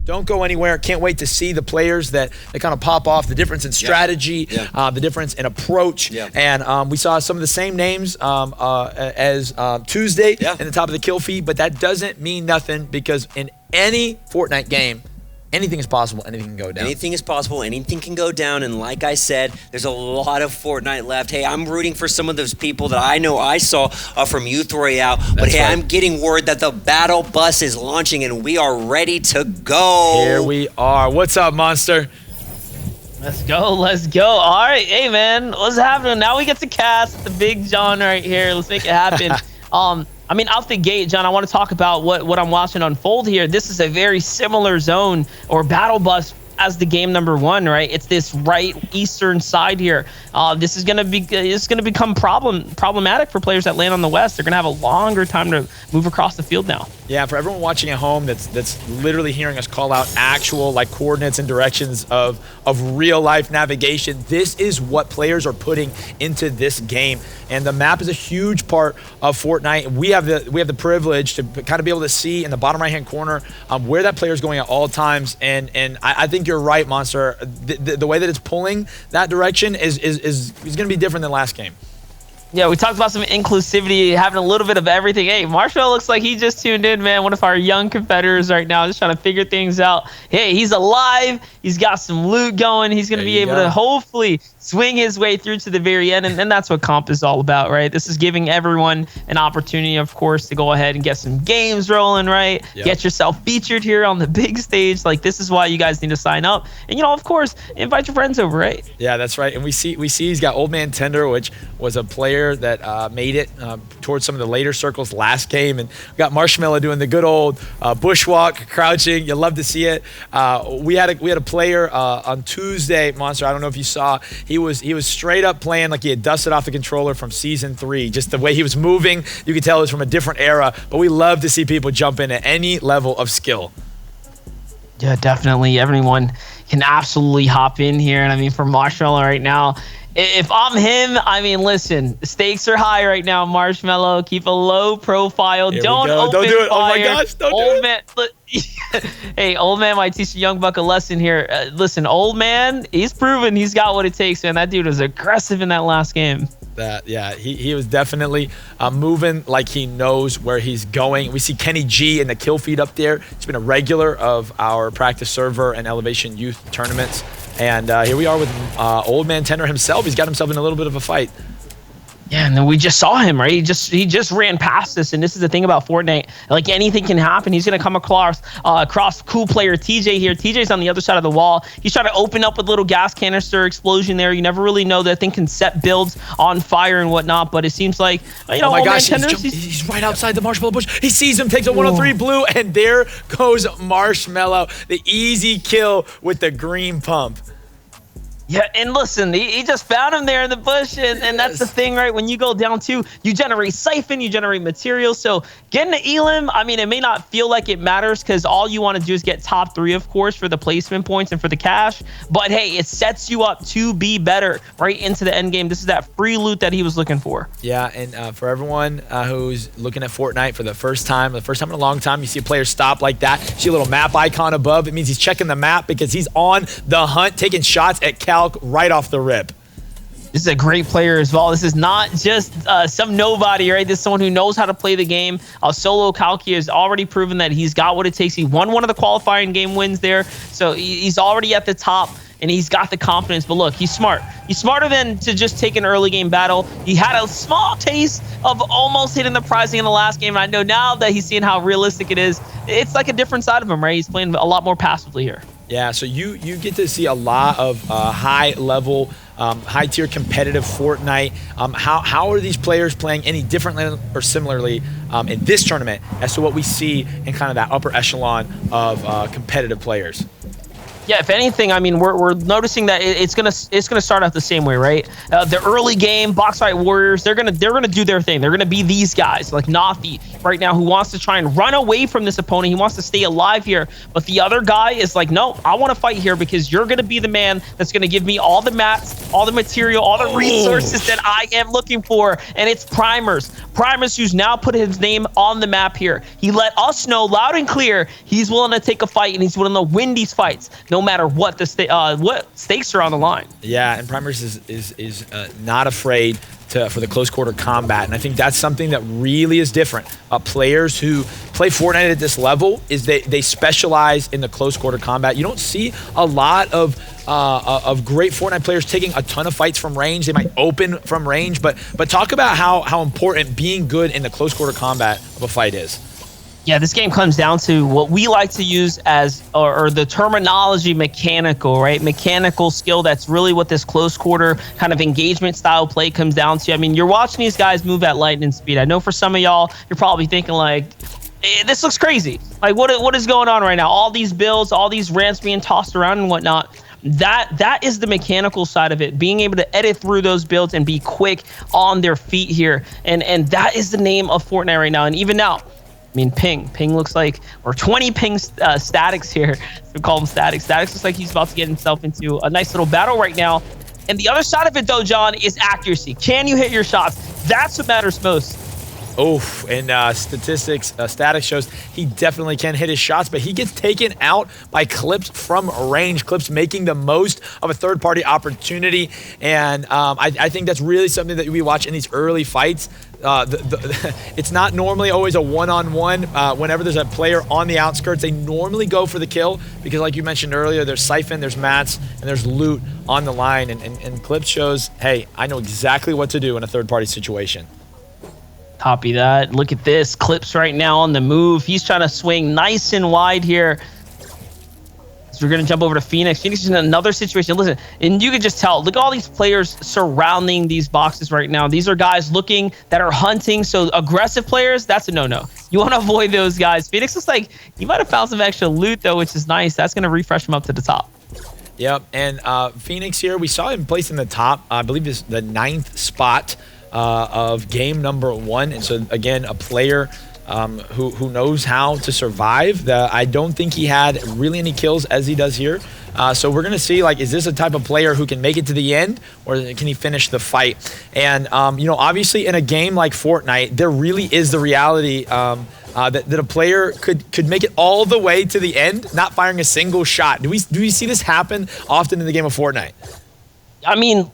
Don't go anywhere. Can't wait to see the players that kind of pop off, the difference in strategy, the difference in approach. And we saw some of the same names as Tuesday in the top of the kill feed, but that doesn't mean nothing because in any Fortnite game, anything is possible, anything can go down. Anything is possible, anything can go down, and like I said, there's a lot of Fortnite left. Hey, I'm rooting for some of those people that I know I saw from Youth Royale, but hey, I'm getting word that the battle bus is launching and we are ready to go. Here we are. What's up, Monster? Let's go, let's go. All right, hey man, what's happening? Now we get to cast the big Jon right here. Let's make it happen. I mean, out the gate, Jon, I want to talk about what I'm watching unfold here. This is a very similar zone or battle bus as the game number 1, right? It's this right eastern side here. This is gonna become problematic for players that land on the west. They're gonna have a longer time to move across the field now. Yeah, for everyone watching at home that's literally hearing us call out actual like coordinates and directions of real life navigation, this is what players are putting into this game. And the map is a huge part of Fortnite. We have the privilege to kind of be able to see in the bottom right hand corner where that player is going at all times. And I think you're right, Monster. The way that it's pulling that direction is going to be different than last game. Yeah, we talked about some inclusivity, having a little bit of everything. Hey, Marshmallow looks like he just tuned in, man. One of our young competitors right now, just trying to figure things out. Hey, he's alive. He's got some loot going. He's going to be able to hopefully swing his way through to the very end. And that's what comp is all about, right? This is giving everyone an opportunity, of course, to go ahead and get some games rolling, right? Yep. Get yourself featured here on the big stage. Like, this is why you guys need to sign up. And, you know, of course, invite your friends over, right? Yeah, that's right. And we see he's got Old Man Tender, which was a player that made it towards some of the later circles last game, and we got Marshmallow doing the good old bushwalk, crouching. You love to see it. We had a player on Tuesday, Monster. I don't know if you saw. He was straight up playing like he had dusted off the controller from season 3. Just the way he was moving, you could tell it was from a different era. But we love to see people jump in at any level of skill. Yeah, definitely. Everyone can absolutely hop in here, and I mean, for Marshmallow right now. If I'm him, I mean, listen, the stakes are high right now, Marshmallow. Keep a low profile. Don't do it. Oh my gosh, don't do it. Hey, old man might teach a young buck a lesson here. Listen, old man, he's proven he's got what it takes, man. That dude was aggressive in that last game. He was definitely moving like he knows where he's going. We see Kenny G in the kill feed up there. He's been a regular of our practice server and elevation youth tournaments. And here we are with Old Man Tender himself. He's got himself in a little bit of a fight. Yeah, and then we just saw him, right? He just ran past us, and this is the thing about Fortnite. Like, anything can happen. He's gonna come across cool player TJ here. TJ's on the other side of the wall. He's trying to open up with little gas canister explosion there. You never really know. That thing can set builds on fire and whatnot. But it seems like, you know, oh my gosh, he's right outside the Marshmallow bush. He sees him, takes a 103 blue, and there goes Marshmallow. The easy kill with the green pump. Yeah, and listen, he just found him there in the bush, and that's the thing, right? When you go down 2, you generate siphon, you generate material. So getting to Elim, I mean, it may not feel like it matters because all you want to do is get top 3, of course, for the placement points and for the cash. But hey, it sets you up to be better right into the end game. This is that free loot that he was looking for. Yeah, and for everyone who's looking at Fortnite for the first time in a long time, you see a player stop like that. You see a little map icon above. It means he's checking the map because he's on the hunt, taking shots at Calc right off the rip. This is a great player as well. This is not just some nobody, right? This is someone who knows how to play the game. Solo Calci has already proven that he's got what it takes. He won one of the qualifying game wins there. So he's already at the top, and he's got the confidence. But look, he's smart. He's smarter than to just take an early game battle. He had a small taste of almost hitting the pricing in the last game. And I know now that he's seeing how realistic it is, it's like a different side of him, right? He's playing a lot more passively here. Yeah, so you get to see a lot of high-level, high-tier competitive Fortnite. How are these players playing any differently or similarly in this tournament as to what we see in kind of that upper echelon of competitive players? Yeah, if anything, I mean, we're noticing that it's gonna start out the same way, right? The early game, box fight warriors, they're gonna do their thing. They're gonna be these guys like Nafi right now, who wants to try and run away from this opponent. He wants to stay alive here, but the other guy is like, no, I want to fight here because you're gonna be the man that's gonna give me all the mats, all the material, all the resources that I am looking for, and it's Primers. Primers, who's now put his name on the map here. He let us know loud and clear he's willing to take a fight and he's willing to win these fights, no matter what what stakes are on the line. Yeah, and Primers is not afraid for the close quarter combat, and I think that's something that really is different. Players who play Fortnite at this level is they specialize in the close quarter combat. You don't see a lot of great Fortnite players taking a ton of fights from range. They might open from range, but talk about how important being good in the close quarter combat of a fight is. Yeah, this game comes down to what we like to use as, or the terminology mechanical, right? Mechanical skill. That's really what this close quarter kind of engagement style play comes down to. I mean, you're watching these guys move at lightning speed. I know for some of y'all, you're probably thinking like, this looks crazy. Like, what is going on right now? All these builds, all these ramps being tossed around and whatnot. That is the mechanical side of it, being able to edit through those builds and be quick on their feet here. And that is the name of Fortnite right now. And even now, I mean, Ping looks like, or 20 Ping statics here. We call him statics. Statics looks like he's about to get himself into a nice little battle right now. And the other side of it, though, Jon, is accuracy. Can you hit your shots? That's what matters most. Oh, and statistics, Static shows he definitely can hit his shots, but he gets taken out by Clips from range. Clips making the most of a third-party opportunity, and I think that's really something that we watch in these early fights. It's not normally always a one-on-one. Whenever there's a player on the outskirts, they normally go for the kill because, like you mentioned earlier, there's Siphon, there's mats, and there's loot on the line, and Clips shows, hey, I know exactly what to do in a third-party situation. Copy that. Look at this. Clips right now on the move. He's trying to swing nice and wide here. So we're going to jump over to Phoenix. Phoenix is in another situation. Listen, and you can just tell. Look at all these players surrounding these boxes right now. These are guys looking that are hunting. So aggressive players, that's a no-no. You want to avoid those guys. Phoenix looks like he might have found some extra loot, though, which is nice. That's going to refresh him up to the top. Yep, and Phoenix here, we saw him placed in the top, I believe is the 9th spot of game number 1. And so, again, a player who knows how to survive. I don't think he had really any kills as he does here. So we're going to see, like, is this a type of player who can make it to the end, or can he finish the fight? And, you know, obviously in a game like Fortnite, there really is the reality that a player could make it all the way to the end, not firing a single shot. Do we see this happen often in the game of Fortnite? I mean,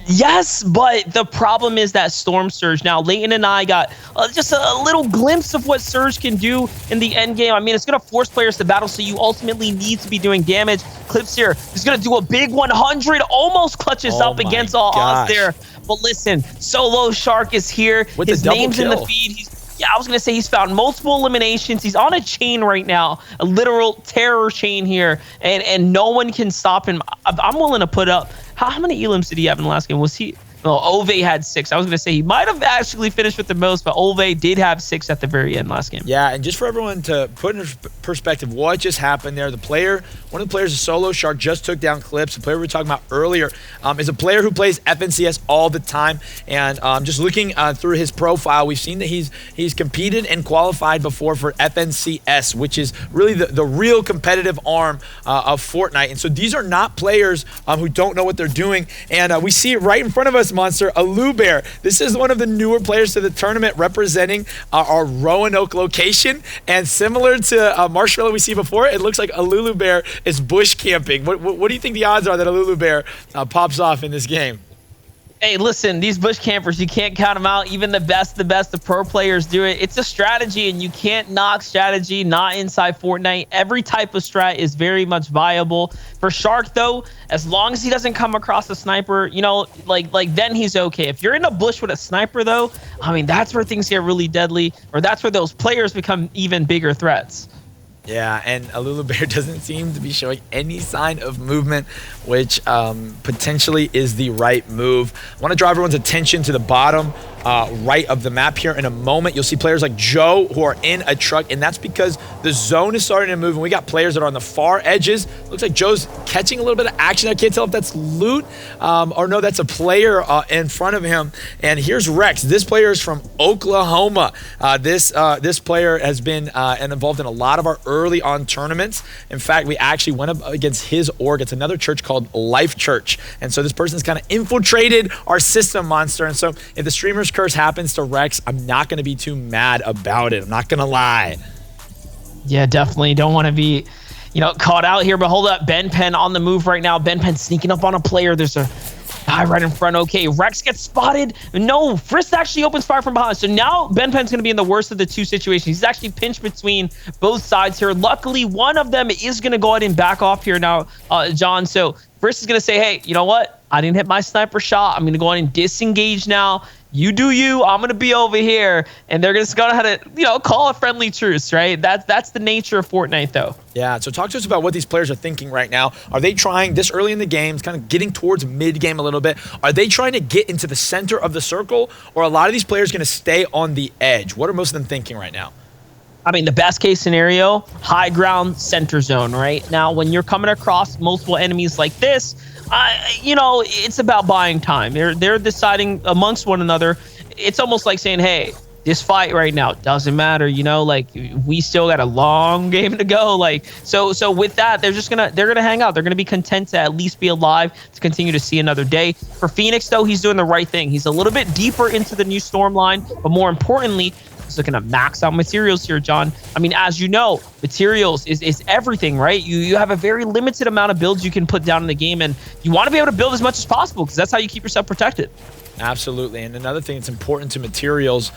yes, but the problem is that Storm Surge. Now, Leighton and I got just a little glimpse of what Surge can do in the end game. I mean, it's going to force players to battle, so you ultimately need to be doing damage. Clips here is going to do a big 100, almost clutches up against all odds there. But listen, Solo Shark is here. With his name's kill. In the feed. Yeah, I was going to say he's found multiple eliminations. He's on a chain right now, a literal terror chain here, and no one can stop him. I'm willing to put up. How many elims did he have in the last game? Was he? No, Ove had 6. I was going to say he might have actually finished with the most, but Ove did have 6 at the very end last game. Yeah, and just for everyone to put in perspective what just happened there, one of the players, Solo Shark, just took down Clips. The player we were talking about earlier is a player who plays FNCS all the time. And just looking through his profile, we've seen that he's competed and qualified before for FNCS, which is really the real competitive arm of Fortnite. And so these are not players who don't know what they're doing. And we see it right in front of us, Monster, Alubear. This is one of the newer players to the tournament representing our Roanoke location. And similar to Marshmallow we see before, it looks like Alubear is bush camping. What do you think the odds are that Alubear pops off in this game? Hey, listen, these bush campers, you can't count them out. Even the best of pro players do it. It's a strategy, and you can't knock strategy, not inside Fortnite. Every type of strat is very much viable. For Shark, though, as long as he doesn't come across a sniper, you know, like then he's okay. If you're in a bush with a sniper, though, I mean, that's where things get really deadly, or that's where those players become even bigger threats. Yeah, and Alubear doesn't seem to be showing any sign of movement, which potentially is the right move. I want to draw everyone's attention to the bottom right of the map here in a moment. You'll see players like Joe who are in a truck, and that's because the zone is starting to move, and we got players that are on the far edges. Looks like Joe's catching a little bit of action. I can't tell if that's loot or no, that's a player in front of him. And here's Rex. This player is from Oklahoma. This player has been involved in a lot of our early on tournaments. In fact, we actually went up against his org. It's another church called Life Church. And so this person's kind of infiltrated our system, Monster. And so if the streamer's curse happens to Rex, I'm not going to be too mad about it. I'm not going to lie. Yeah, definitely don't want to be, caught out here. But hold up, Ben Penn on the move right now. Ben Penn sneaking up on a player. There's a guy right in front. Okay, Rex gets spotted. No, Frisk actually opens fire from behind. So now Ben Penn's going to be in the worst of the two situations. He's actually pinched between both sides here. Luckily, one of them is going to go ahead and back off here now, John. So Frisk is going to say, hey, you know what? I didn't hit my sniper shot. I'm going to go ahead and disengage now. You do you. I'm going to be over here. And they're just going to have to, call a friendly truce, right? That's the nature of Fortnite, though. Yeah, so talk to us about what these players are thinking right now. Are they trying, this early in the game, kind of getting towards mid-game a little bit, are they trying to get into the center of the circle, or are a lot of these players going to stay on the edge? What are most of them thinking right now? I mean, the best case scenario, high ground, center zone, right? Now, when you're coming across multiple enemies like this, it's about buying time. They're deciding amongst one another. It's almost like saying, hey, this fight right now doesn't matter, we still got a long game to go. So with that, they're gonna hang out. They're gonna be content to at least be alive to continue to see another day. For Phoenix, though, he's doing the right thing. He's a little bit deeper into the new storm line, but more importantly, he's looking to max out materials here, John. I mean, as you know, materials is everything, right? You have a very limited amount of builds you can put down in the game, and you want to be able to build as much as possible because that's how you keep yourself protected. Absolutely. And another thing that's important to materials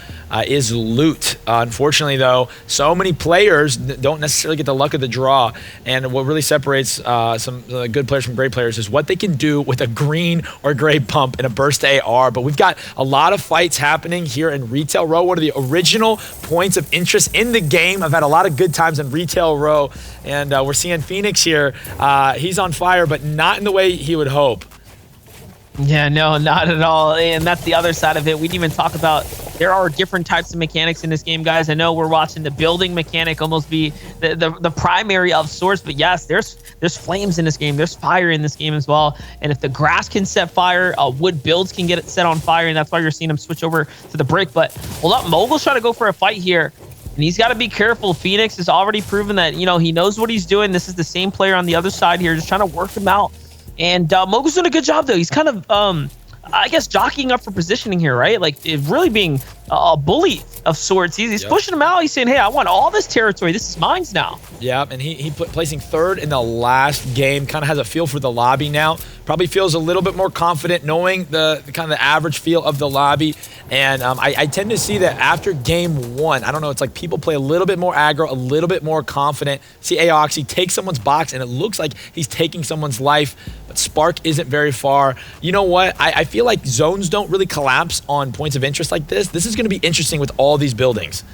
is loot. Unfortunately, though, so many players don't necessarily get the luck of the draw. And what really separates some good players from great players is what they can do with a green or gray pump and a burst AR. But we've got a lot of fights happening here in Retail Row, one of the original points of interest in the game. I've had a lot of good times in Retail Row. And we're seeing Phoenix here. He's on fire, but not in the way he would hope. Yeah, no, not at all. And that's the other side of it. We didn't even talk about there are different types of mechanics in this game, guys. I know we're watching the building mechanic almost be the primary of sorts, but yes, there's flames in this game. There's fire in this game as well. And if the grass can set fire, wood builds can get it set on fire, and that's why you're seeing him switch over to the brick. But hold up, Mogul's trying to go for a fight here. And he's got to be careful. Phoenix has already proven that, he knows what he's doing. This is the same player on the other side here, just trying to work him out. And Mogul's doing a good job, though. He's kind of, I guess, jockeying up for positioning here, right? Like, really being a bully of sorts. He's pushing him out. He's saying, hey, I want all this territory. This is mine now. Yeah, and he placing third in the last game, kind of has a feel for the lobby now. Probably feels a little bit more confident knowing the kind of the average feel of the lobby. And I tend to see that after game one, I don't know, it's like people play a little bit more aggro, a little bit more confident. See Aoxy take someone's box, and it looks like he's taking someone's life, but Spark isn't very far. You know what? I feel like zones don't really collapse on points of interest like this. This is going to be interesting with all these buildings.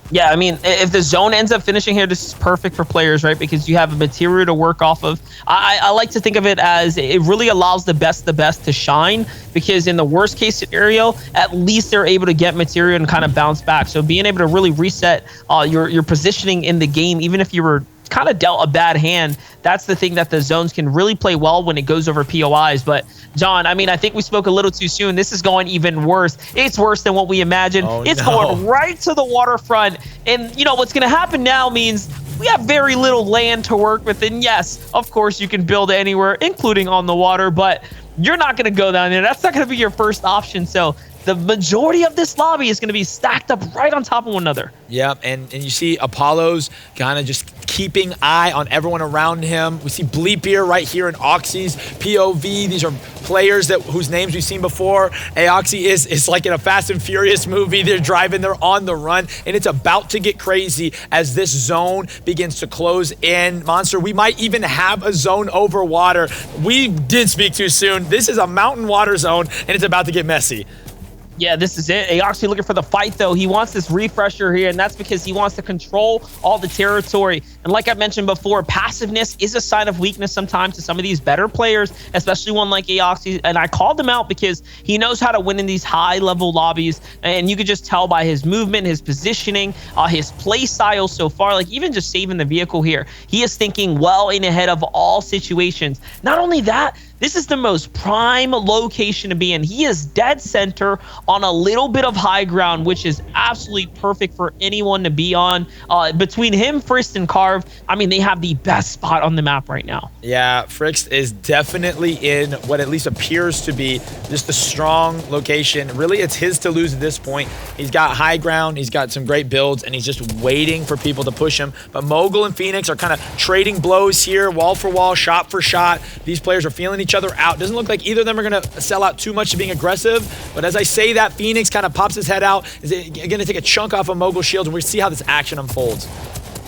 Yeah, I mean, if the zone ends up finishing here, this is perfect for players, right? Because you have a material to work off of. I like to think of it as it really allows the best to shine, because in the worst case scenario, at least they're able to get material and kind of bounce back. So being able to really reset your positioning in the game, even if you were kind of dealt a bad hand, that's the thing that the zones can really play well when it goes over POIs. But John, I mean, I think we spoke a little too soon. This is going even worse. It's worse than what we imagined. It's going right to the waterfront. And what's going to happen now means we have very little land to work with. And yes, of course, you can build anywhere, including on the water, but you're not going to go down there. That's not going to be your first option. So the majority of this lobby is going to be stacked up right on top of one another. Yeah, and you see Apollo's kind of just keeping eye on everyone around him. We see Bleepier right here in Oxy's POV. These are players whose names we've seen before. Aoxy is like in a Fast and Furious movie. They're driving, they're on the run, and it's about to get crazy as this zone begins to close in. Monster, we might even have a zone over water. We did speak too soon. This is a mountain water zone, and it's about to get messy. Yeah, this is it. Aoxy looking for the fight, though. He wants this refresher here, and that's because he wants to control all the territory. And like I mentioned before, passiveness is a sign of weakness sometimes to some of these better players, especially one like Aoxy. And I called him out because he knows how to win in these high-level lobbies, and you could just tell by his movement, his positioning, his play style so far, like even just saving the vehicle here. He is thinking well in ahead of all situations. Not only that, this is the most prime location to be in. He is dead center on a little bit of high ground, which is absolutely perfect for anyone to be on. Between him, Frist, and Carve, I mean, they have the best spot on the map right now. Yeah, Frist is definitely in what at least appears to be just a strong location. Really, it's his to lose at this point. He's got high ground, he's got some great builds, and he's just waiting for people to push him. But Mogul and Phoenix are kind of trading blows here, wall for wall, shot for shot. These players are feeling each other out. Doesn't look like either of them are going to sell out too much to being aggressive, but as I say that, Phoenix kind of pops his head out, is going to take a chunk off of Mogul's shield, and we see how this action unfolds.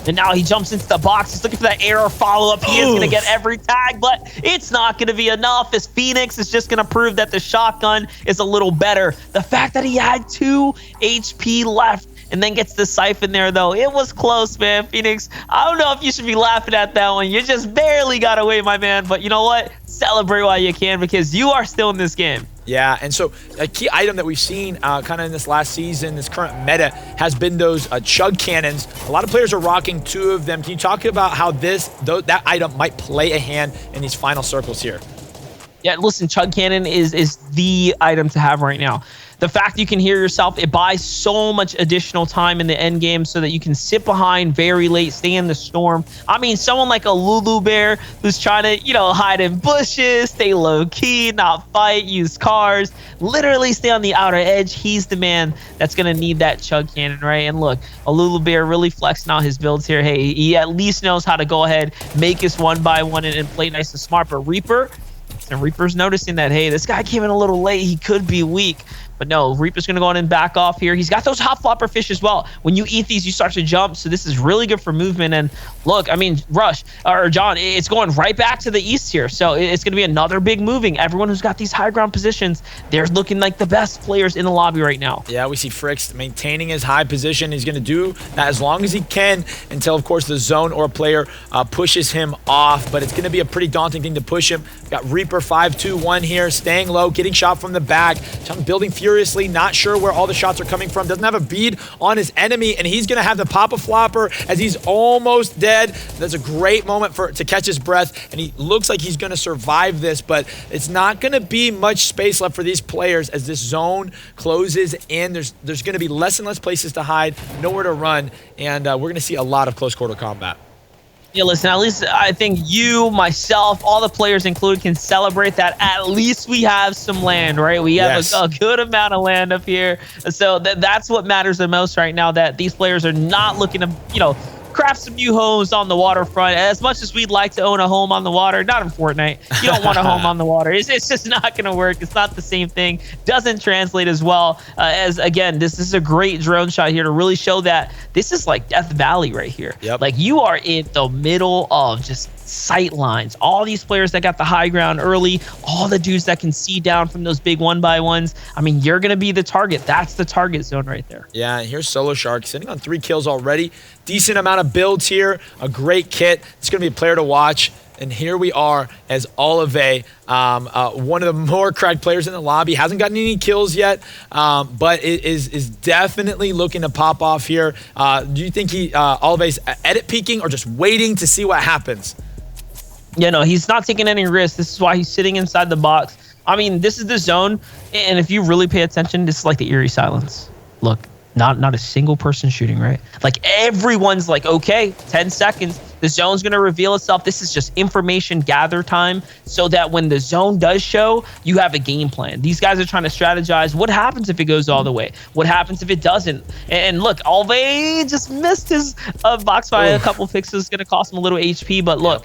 And now he jumps into the box. He's looking for that error follow-up. He is going to get every tag, but it's not going to be enough, as Phoenix is just going to prove that the shotgun is a little better. The fact that he had 2 HP left and then gets the siphon there, though, it was close, man. Phoenix, I don't know if you should be laughing at that one. You just barely got away, my man. But you know what? Celebrate while you can, because you are still in this game. Yeah, and so a key item that we've seen kind of in this last season, this current meta, has been those chug cannons. A lot of players are rocking 2 of them. Can you talk about how that item might play a hand in these final circles here? Yeah, listen, chug cannon is the item to have right now. The fact you can hear yourself, it buys so much additional time in the end game so that you can sit behind very late, stay in the storm. I mean, someone like a Lulu Bear who's trying to, hide in bushes, stay low key, not fight, use cars, literally stay on the outer edge. He's the man that's going to need that chug cannon, right? And look, a Lulu Bear really flexing out his builds here. Hey, he at least knows how to go ahead, make his 1x1 and play nice and smart. But Reaper's noticing that, hey, this guy came in a little late. He could be weak. But no, Reaper's going to go in and back off here. He's got those hot flopper fish as well. When you eat these, you start to jump. So this is really good for movement. And look, I mean, Jon, it's going right back to the east here. So it's going to be another big moving. Everyone who's got these high ground positions, they're looking like the best players in the lobby right now. Yeah, we see Frix maintaining his high position. He's going to do that as long as he can until, of course, the zone or player pushes him off. But it's going to be a pretty daunting thing to push him. We've got Reaper 5-2-1 here, staying low, getting shot from the back. Jon building furiously, not sure where all the shots are coming from. Doesn't have a bead on his enemy, and he's going to have the pop-a-flopper as he's almost dead. That's a great moment to catch his breath, and he looks like he's going to survive this, but it's not going to be much space left for these players as this zone closes in. There's going to be less and less places to hide, nowhere to run, and we're going to see a lot of close quarter combat. Yeah, listen, at least I think you, myself, all the players included can celebrate that at least we have some land, right? We have a good amount of land up here. So that's what matters the most right now, that these players are not looking to, craft some new homes on the waterfront. As much as we'd like to own a home on the water, not in Fortnite. You don't want a home on the water. It's just not going to work. It's not the same thing. Doesn't translate as well as, again, this is a great drone shot here to really show that this is like Death Valley right here. Yep. Like, you are in the middle of just sight lines. All these players that got the high ground early, all the dudes that can see down from those big 1x1s. I mean, you're going to be the target. That's the target zone right there. Yeah, here's Solo Shark sitting on 3 kills already. Decent amount of builds here. A great kit. It's going to be a player to watch. And here we are as Olive, one of the more cracked players in the lobby. Hasn't gotten any kills yet, but is definitely looking to pop off here. Do you think Olive's edit peeking or just waiting to see what happens? Yeah, no, he's not taking any risks. This is why he's sitting inside the box. I mean, this is the zone, and if you really pay attention, this is like the eerie silence. Look, not a single person shooting, right? Like, everyone's like, okay, 10 seconds. The zone's going to reveal itself. This is just information gather time so that when the zone does show, you have a game plan. These guys are trying to strategize. What happens if it goes all the way? What happens if it doesn't? And look, Alve just missed his box by a couple fixes. Going to cost him a little HP, but look.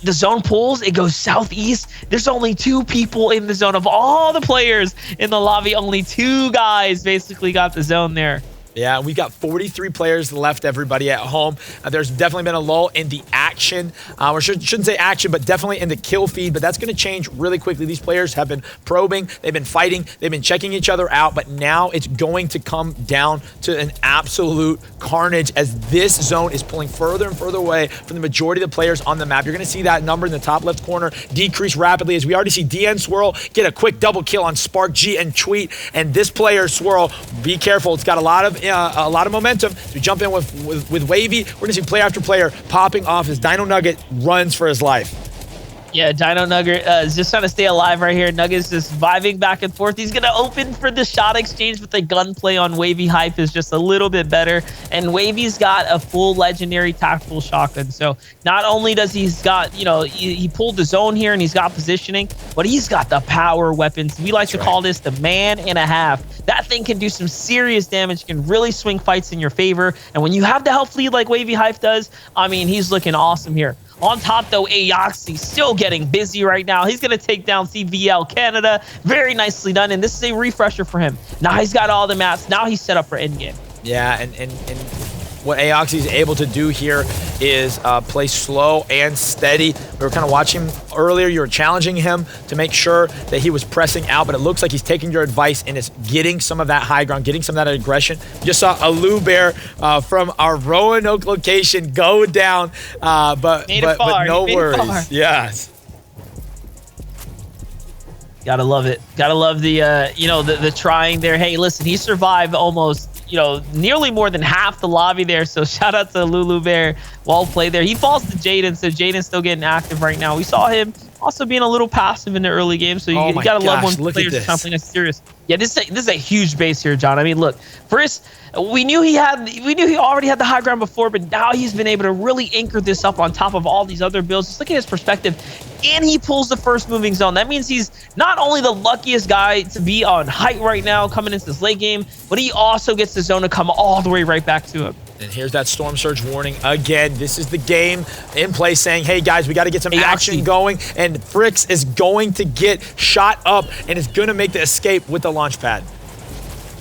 The zone pulls, it goes southeast. There's only 2 people in the zone. Of all the players in the lobby, only 2 guys basically got the zone there. Yeah, we've got 43 players left, everybody at home. There's definitely been a lull in the action, or shouldn't say action, but definitely in the kill feed, but that's going to change really quickly. These players have been probing, they've been fighting, they've been checking each other out, but now it's going to come down to an absolute carnage as this zone is pulling further and further away from the majority of the players on the map. You're going to see that number in the top left corner decrease rapidly as we already see DN Swirl get a quick double kill on Spark G and Tweet, and this player, Swirl, be careful. It's got a lot of momentum. As we jump in with Wavy, we're gonna see player after player popping off as Dino Nugget runs for his life. Yeah, Dino Nugget is just trying to stay alive right here. Nugget's just vibing back and forth. He's going to open for the shot exchange, but the gunplay on Wavy Hype is just a little bit better. And Wavy's got a full legendary tactical shotgun. So not only does he's got, you know, he pulled the zone here and he's got positioning, but he's got the power weapons. We like to call this the man and a half. That thing can do some serious damage, can really swing fights in your favor. And when you have the health lead like Wavy Hype does, I mean, he's looking awesome here. On top, though, Aoxy still getting busy right now. He's going to take down CVL Canada. Very nicely done, and this is a refresher for him. Now he's got all the mats. Now he's set up for endgame. Yeah, and what Aoxy is able to do here is play slow and steady. We were kind of watching him earlier. You were challenging him to make sure that he was pressing out, but it looks like he's taking your advice and is getting some of that high ground, getting some of that aggression. You just saw a Lou Bear from our Roanoke location go down, but no worries. Yes. Gotta love it. Gotta love the, you know, the trying there. Hey, listen, he survived almost, you know, nearly more than half the lobby there. So shout out to Lulu Bear. Well played there. He falls to Jaden, so Jaden's still getting active right now. We saw him also being a little passive in the early game, so you gotta love when players are something that's serious. Yeah, this is a huge base here, John. I mean, look, first we knew he already had the high ground before, but now he's been able to really anchor this up on top of all these other builds. Just look at his perspective, and he pulls the first moving zone. That means he's not only the luckiest guy to be on height right now coming into this late game, but he also gets the zone to come all the way right back to him. And here's that Storm Surge warning again. This is the game in play saying, hey guys, we got to get some action going. And Fricks is going to get shot up and is going to make the escape with the launch pad.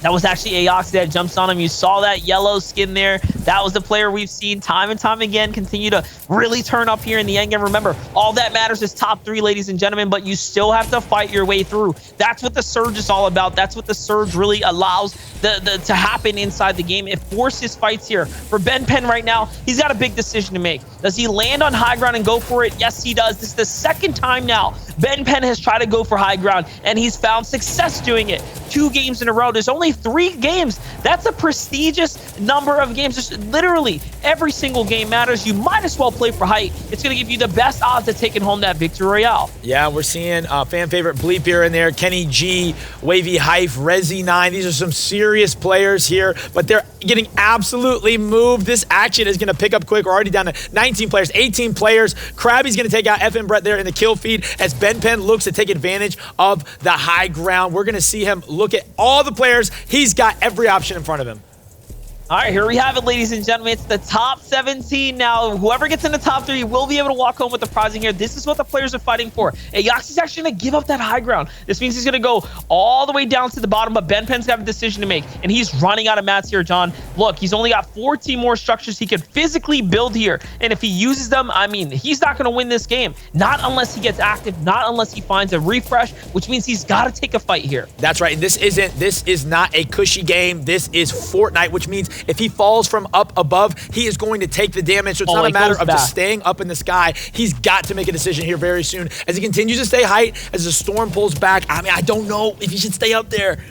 That was actually Aoxy that jumps on him. You saw that yellow skin there. That was the player we've seen time and time again continue to really turn up here in the end game. Remember, all that matters is top 3, ladies and gentlemen, but you still have to fight your way through. That's what the Surge is all about. That's what the Surge really allows to happen inside the game. It forces fights here. For Ben Penn right now, he's got a big decision to make. Does he land on high ground and go for it? Yes, he does. This is the second time now Ben Penn has tried to go for high ground, and he's found success doing it. 2 games in a row. There's only 3 games. That's a prestigious number of games. Just literally every single game matters. You might as well play for height. It's going to give you the best odds of taking home that victory royale. Yeah, we're seeing fan favorite Bleep here in there. Kenny G, Wavy Hype, Resi9. These are some serious players here, but they're getting absolutely moved. This action is going to pick up quick. We're already down to 19 players, 18 players. Krabby's going to take out FN Brett there in the kill feed as Ben Penn looks to take advantage of the high ground. We're going to see him look at all the players. He's got every option in front of him. All right, here we have it, ladies and gentlemen. It's the top 17 now. Whoever gets in the top 3 will be able to walk home with the prizing here. This is what the players are fighting for. Aoxy's actually going to give up that high ground. This means he's going to go all the way down to the bottom, but Ben Penn's got a decision to make, and he's running out of mats here, John. Look, he's only got 14 more structures he could physically build here, and if he uses them, I mean, he's not going to win this game. Not unless he gets active, not unless he finds a refresh, which means he's got to take a fight here. That's right. This is not a cushy game. This is Fortnite, which means if he falls from up above, he is going to take the damage. So it's not a matter of just staying up in the sky. He's got to make a decision here very soon. As he continues to stay height, as the storm pulls back, I mean, I don't know if he should stay up there.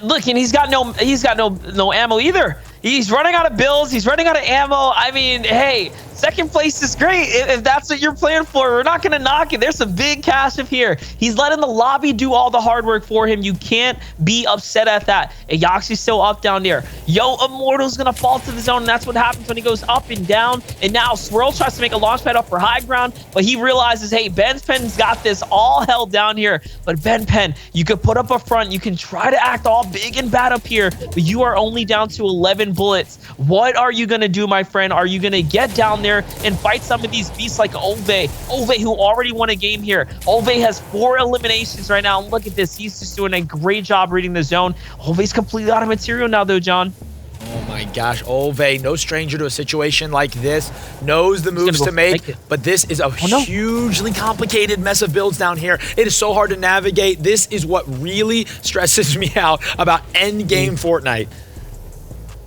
Look, and he's got no ammo either. He's running out of bills. He's running out of ammo. I mean, hey, second place is great if that's what you're playing for. We're not going to knock it. There's some big cash up here. He's letting the lobby do all the hard work for him. You can't be upset at that. Aoxy's still up down there. Yo, Immortal's going to fall to the zone, and that's what happens when he goes up and down. And now Swirl tries to make a launch pad up for high ground, but he realizes, hey, Ben Penn's got this all held down here. But Ben Penn, you could put up a front. You can try to act all big and bad up here, but you are only down to 11 bullets. What are you going to do, my friend? Are you going to get down down there and fight some of these beasts like Ove, who already won a game here. Ove has 4 eliminations right now. Look at this. He's just doing a great job reading the zone. Ove's completely out of material now, though, John. Oh my gosh, Ove, no stranger to a situation like this, knows the moves to make, but this is a hugely complicated mess of builds down here. It is so hard to navigate. This is what really stresses me out about end game Fortnite.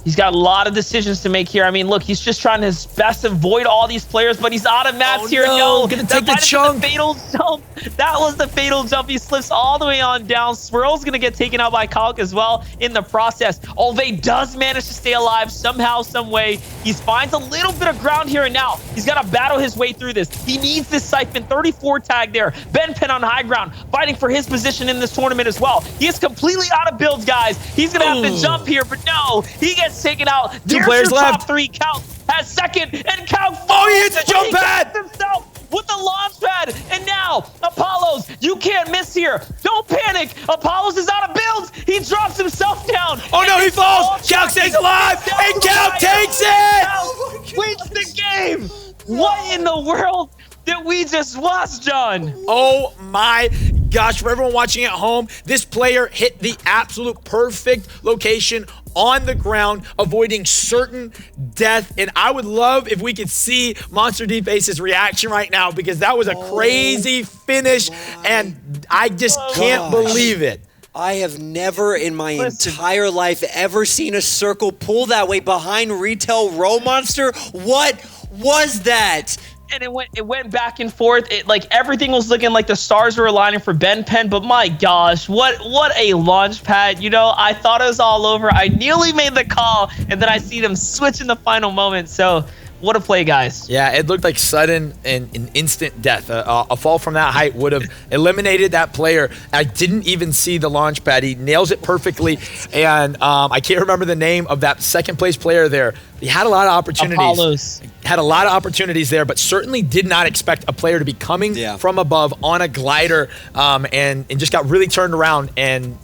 He's got a lot of decisions to make here. I mean, look, he's just trying his best to avoid all these players, but he's out of mats here. No, gonna take the chunk. The fatal jump. That was the fatal jump. He slips all the way on down. Swirl's gonna get taken out by Kalk as well in the process. Ove does manage to stay alive somehow, some way. He finds a little bit of ground here and now. He's got to battle his way through this. He needs this Siphon. 34 tag there. Ben Penn on high ground, fighting for his position in this tournament as well. He is completely out of builds, guys. He's gonna have to jump here, but no, he gets taken out. 2 players left. Top 3. Kalk has second, and Kalk he hits a jump pad himself with the launch pad. And now Apollos, you can't miss here. Don't panic. Apollos is out of builds. He drops himself down. Oh no, he falls. Kalk stays alive, and Kalk takes it. Kalk wins the game. What in the world did we just watch, John? Oh my gosh, for everyone watching at home, this player hit the absolute perfect location on the ground, avoiding certain death. And I would love if we could see MonsterDface's reaction right now, because that was a crazy finish, and I just can't believe it. I have never in my entire life ever seen a circle pull that way behind retail row monster. What was that? And it went back and forth. Like everything was looking like the stars were aligning for Ben Penn, but my gosh, what a launch pad. You know, I thought it was all over. I nearly made the call, and then I see them switch in the final moment. So what a play, guys. Yeah, it looked like sudden and instant death. A fall from that height would have eliminated that player. I didn't even see the launch pad. He nails it perfectly. And I can't remember the name of that second place player there. He had a lot of opportunities. Apollos. Had a lot of opportunities there, but certainly did not expect a player to be coming from above on a glider, and just got really turned around, and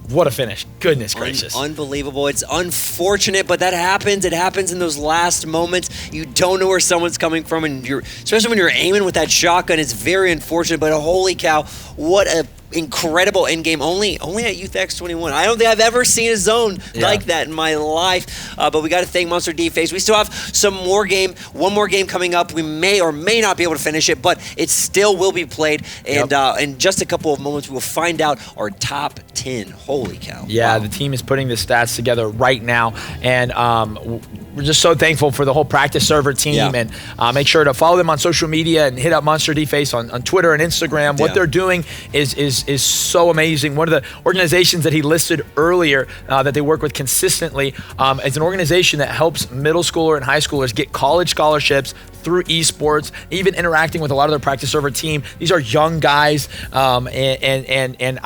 what a finish. Goodness gracious. Unbelievable. It's unfortunate, but that happens. It happens in those last moments. You don't know where someone's coming from, and especially when you're aiming with that shotgun, it's very unfortunate, but holy cow, what a incredible end game. Only at YTHX21. I don't think I've ever seen a zone like that in my life. But we got to thank MonsterDface. We still have one more game coming up. We may or may not be able to finish it, but it still will be played. And in just a couple of moments, we will find out our top 10. Holy cow. Yeah, the team is putting the stats together right now. And we're just so thankful for the whole practice server team. And make sure to follow them on social media and hit up MonsterDface on Twitter and Instagram. What they're doing is so amazing. One of the organizations that he listed earlier that they work with consistently is an organization that helps middle schooler and high schoolers get college scholarships through esports, even interacting with a lot of their practice server team. These are young guys, and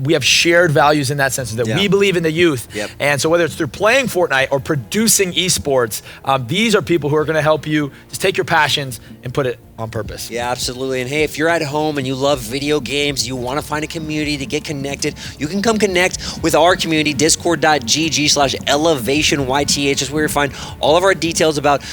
we have shared values in that sense, that we believe in the youth. And so whether it's through playing Fortnite or producing esports, these are people who are going to help you just take your passions and put it on purpose. Yeah, absolutely. And hey, if you're at home and you love video games, you want to find a community to get connected, you can come connect with our community, discord.gg/elevationYTH is where you find all of our details about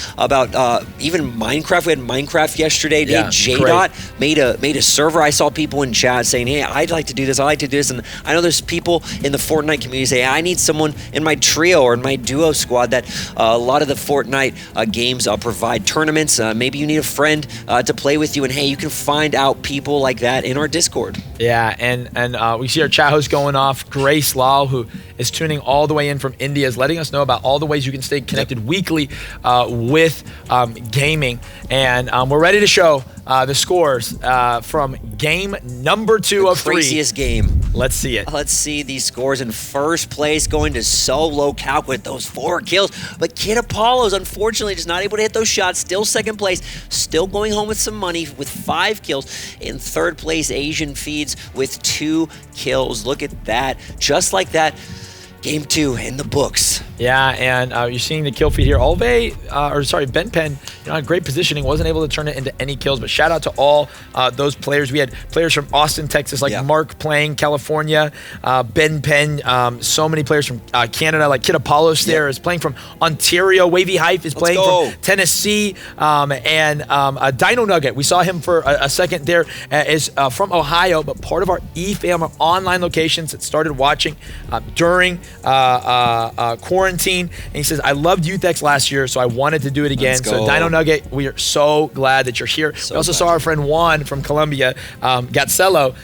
even Minecraft. We had Minecraft yesterday. J-Dot made a server. I saw people in chat saying, hey, I'd like to do this. I like to do this. And I know there's people in the Fortnite community say, I need someone in my trio or in my duo squad. That a lot of the Fortnite games provide tournaments. Maybe you need a friend to play with you, and hey, you can find out people like that in our Discord. Yeah, and we see our chat host going off, Grace Lal, who is tuning all the way in from India, is letting us know about all the ways you can stay connected weekly with gaming. And we're ready to show the scores from game number 2 of 3. Craziest game. Let's see it. Let's see these scores. In first place, going to Solo Kalk with those 4 kills. But Kid Apollos, unfortunately, just not able to hit those shots. Still second place. Still going home with some money with 5 kills. In third place, Asian Feeds with 2 kills. Look at that. Just like that, Game 2 in the books. Yeah, and you're seeing the kill feed here. Ben Penn, great positioning, wasn't able to turn it into any kills, but shout out to all those players. We had players from Austin, Texas, like Mark playing California, Ben Penn, so many players from Canada, like Kid Apollos there is playing from Ontario. Wavy Hype is playing from Tennessee, and Dino Nugget, we saw him for a second there, is from Ohio, but part of our E-Fam, our online locations that started watching during quarantine, and he says, I loved YTHX last year, so I wanted to do it again. So Dino Nugget, we are so glad that you're here. We also saw our friend Juan from Colombia, Gatzello,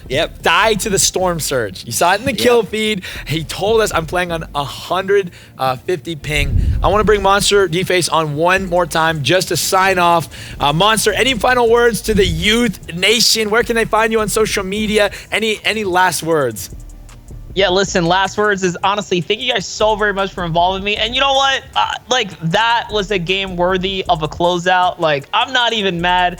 die to the storm surge. You saw it in the kill feed. He told us, I'm playing on 150 ping. I want to bring MonsterDface on one more time just to sign off. Monster, any final words to the youth nation? Where can they find you on social media? Any last words? Yeah, listen, last words is honestly, thank you guys so very much for involving me. And you know what? That was a game worthy of a closeout. Like, I'm not even mad.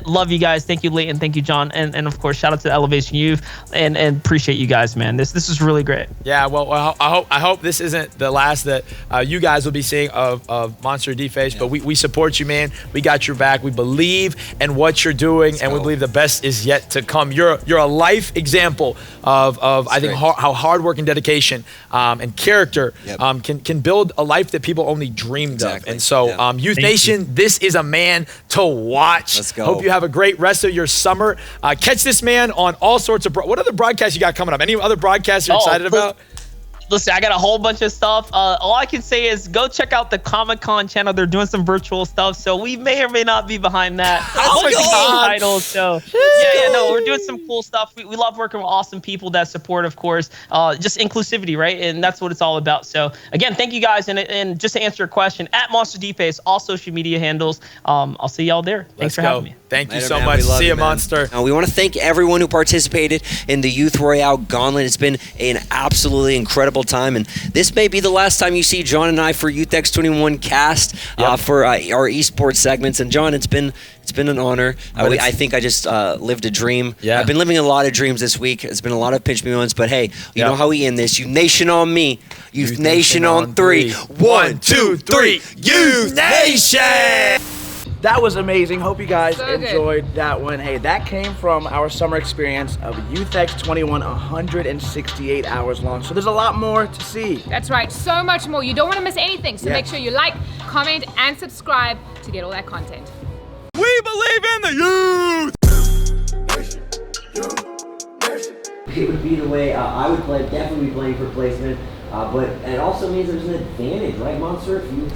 Love you guys. Thank you, Leighton. Thank you, John. And of course, shout out to Elevation Youth. And appreciate you guys, man. This is really great. Yeah, well, I hope this isn't the last that you guys will be seeing of MonsterDface. But we support you, man. We got your back. We believe in what you're doing, and we believe the best is yet to come. You're a life example of I think how hard work and dedication and character can build a life that people only dreamed of. And so, Youth Nation, this is a man to watch. Let's go. Hope you have a great rest of your summer. Catch this man on all sorts of what other broadcasts you got coming up? Any other broadcasts you're excited about? Listen, I got a whole bunch of stuff. All I can say is go check out the Comic-Con channel. They're doing some virtual stuff, so we may or may not be behind that. Titles, so no, we're doing some cool stuff. We love working with awesome people that support, of course, just inclusivity, right? And that's what it's all about. So again, thank you guys, and just to answer your question, at MonsterDface, all social media handles. I'll see y'all there. Thanks for having me. Thank you so much. See you, Monster. We want to thank everyone who participated in the Youth Royale Gauntlet. It's been an absolutely incredible time, and this may be the last time you see John and I for YTHX21 cast for our esports segments. And John, it's been an honor. I think I just lived a dream. I've been living a lot of dreams this week. It's been a lot of pinch me moments, but hey, you know how we end this. Youth Nation on me. Youth Nation on 3. 1, 2, 3. Youth Nation! That was amazing. Hope you guys enjoyed that one. Hey, that came from our summer experience of YTHX21, 168 hours long. So there's a lot more to see. That's right, so much more. You don't want to miss anything. So make sure you like, comment, and subscribe to get all that content. We believe in the youth! It would be the way I would definitely be playing for placement. But it also means there's an advantage, right, Monster? If you